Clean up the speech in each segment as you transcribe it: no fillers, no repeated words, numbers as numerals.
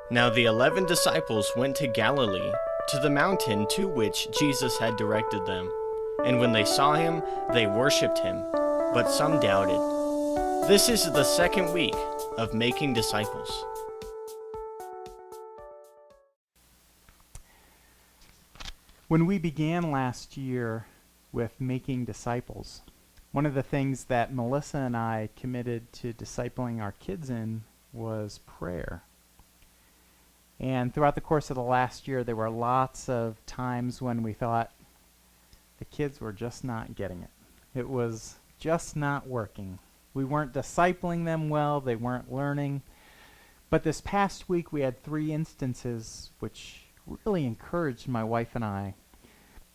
Now the 11 disciples went to Galilee, to the mountain to which Jesus had directed them. And when they saw him, they worshipped him, but some doubted. This is the second week of making disciples. When we began last year with making disciples, one of the things that Melissa and I committed to discipling our kids in was prayer. And throughout the course of the last year, there were lots of times when we thought the kids were just not getting it. It was just not working. We weren't discipling them well, they weren't learning. But this past week we had 3 instances which really encouraged my wife and I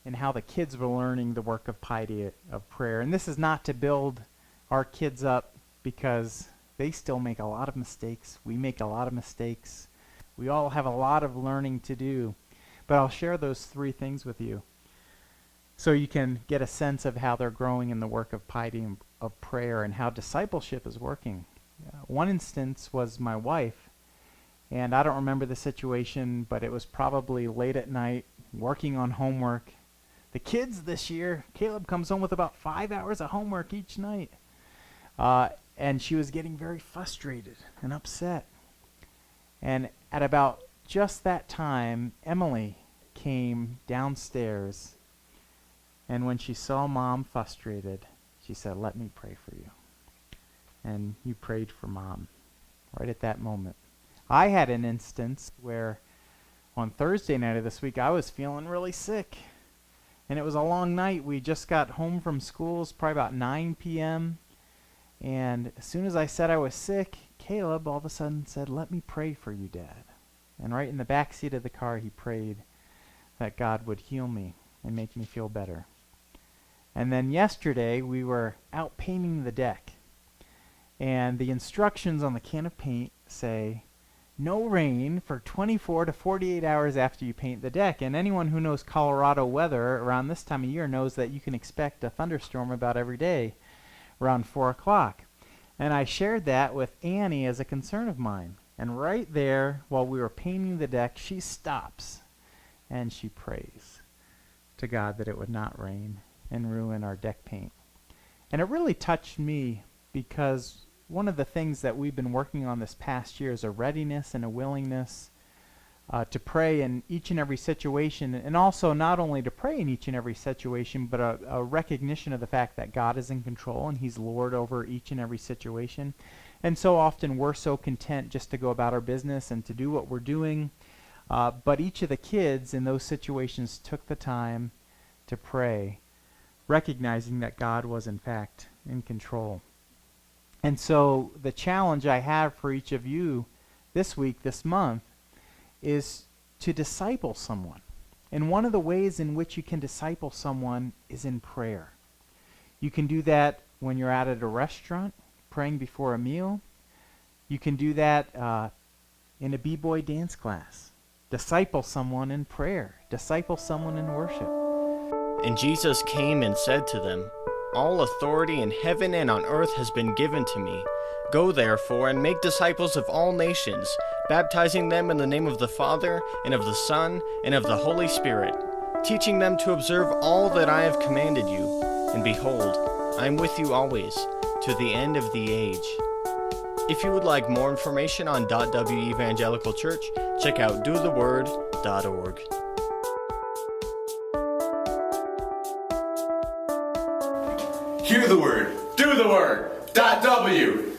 in how the kids were learning the work of piety, of prayer. And this is not to build our kids up, because they still make a lot of mistakes. We make a lot of mistakes. We all have a lot of learning to do. But I'll share those 3 things with you so you can get a sense of how they're growing in the work of piety and of prayer and how discipleship is working. One instance was my wife, and I don't remember the situation, but it was probably late at night, working on homework. The kids this year, Caleb comes home with about 5 hours of homework each night. And she was getting very frustrated and upset. And at about just that time, Emily came downstairs, and when she saw Mom frustrated, she said, "Let me pray for you." And you prayed for Mom right at that moment. I had an instance where on Thursday night of this week, I was feeling really sick. And it was a long night. We just got home from school. It was probably about 9 p.m. And as soon as I said I was sick, Caleb all of a sudden said, "Let me pray for you, Dad." And right in the back seat of the car, he prayed that God would heal me and make me feel better. And then yesterday, we were out painting the deck. And the instructions on the can of paint say, no rain for 24 to 48 hours after you paint the deck. And anyone who knows Colorado weather around this time of year knows that you can expect a thunderstorm about every day around 4 o'clock. And I shared that with Annie as a concern of mine. And right there, while we were painting the deck, she stops and she prays to God that it would not rain and ruin our deck paint. And it really touched me, because one of the things that we've been working on this past year is a readiness and a willingness to pray in each and every situation, and also not only to pray in each and every situation, but a recognition of the fact that God is in control and He's Lord over each and every situation. And so often we're so content just to go about our business and to do what we're doing, but each of the kids in those situations took the time to pray, recognizing that God was in fact in control. And so the challenge I have for each of you this week, this month, is to disciple someone. And one of the ways in which you can disciple someone is in prayer. You can do that when you're out at a restaurant, praying before a meal. You can do that in a b-boy dance class. Disciple someone in prayer. Disciple someone in worship. And Jesus came and said to them, "All authority in heaven and on earth has been given to me. Go therefore and make disciples of all nations, baptizing them in the name of the Father, and of the Son, and of the Holy Spirit, teaching them to observe all that I have commanded you. And behold, I am with you always, to the end of the age." If you would like more information on .W Evangelical Church, check out dotheword.org. Hear the word, do the word. .W